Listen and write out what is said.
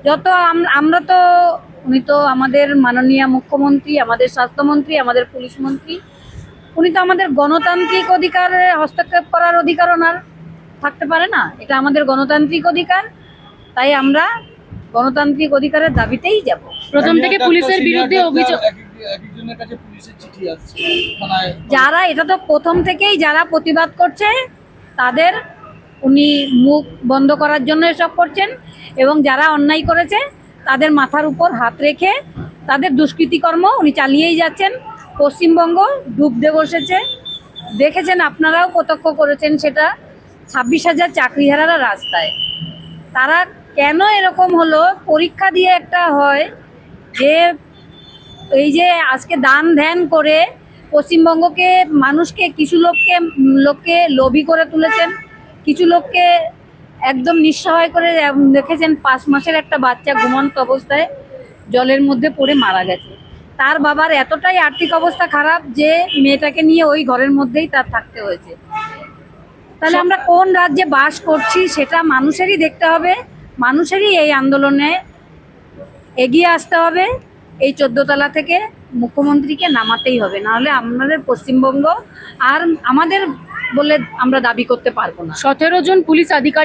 যত আমরা তো উনি তো আমাদের মাননীয় মুখ্যমন্ত্রী, আমাদের স্বাস্থ্যমন্ত্রী, আমাদের পুলিশ মন্ত্রী, উনি তো আমাদের গণতান্ত্রিক অধিকারে হস্তক্ষেপ করার অধিকার ওনার থাকতে পারে না। এটা আমাদের গণতান্ত্রিক অধিকার, তাই আমরা গণতান্ত্রিক অধিকারের দাবিতেই যাব। প্রথম থেকে পুলিশের বিরুদ্ধে অভিযোগ, একজনের কাছে পুলিশের চিঠি আসছে থানায়। যারা এটা তো প্রথম থেকেই যারা প্রতিবাদ করছে তাদের উনি মুখ বন্ধ করার জন্য এসব করছেন, এবং যারা অন্যায় করেছে তাদের মাথার উপর হাত রেখে তাদের দুষ্কৃতিকর্ম উনি চালিয়েই যাচ্ছেন। পশ্চিমবঙ্গ ডুবতে বসেছে, দেখেছেন আপনারাও প্রত্যক্ষ করেছেন সেটা। 26,000 চাকরিহারারা রাস্তায়। তারা কেন এরকম হলো? পরীক্ষা দিয়ে একটা হয় যে এই যে আজকে দান ধ্যান করে পশ্চিমবঙ্গকে মানুষকে কিছু লোককে লোভী করে তুলেছেন, কিছু লোককে একদম নিঃসহায় করে দেখেছেন। 5 মাসের একটা বাচ্চা ঘুমন্ত অবস্থায় জলের মধ্যে পড়ে মারা গেছে। তার বাবার এতটাই আর্থিক অবস্থা খারাপ যে মেয়েটাকে নিয়ে ওই ঘরের মধ্যেই তার থাকতে হয়েছে। তাহলে আমরা কোন রাজ্যে বাস করছি সেটা মানুষেরই দেখতে হবে, মানুষেরই এই আন্দোলনে এগিয়ে আসতে হবে। এই 14 তলা থেকে মুখ্যমন্ত্রীকে নামাতেই হবে, নাহলে আমাদের পশ্চিমবঙ্গ আর আমাদের বলে আমরা দাবি করতে পারবো না। 17 জন পুলিশ আধিকারিক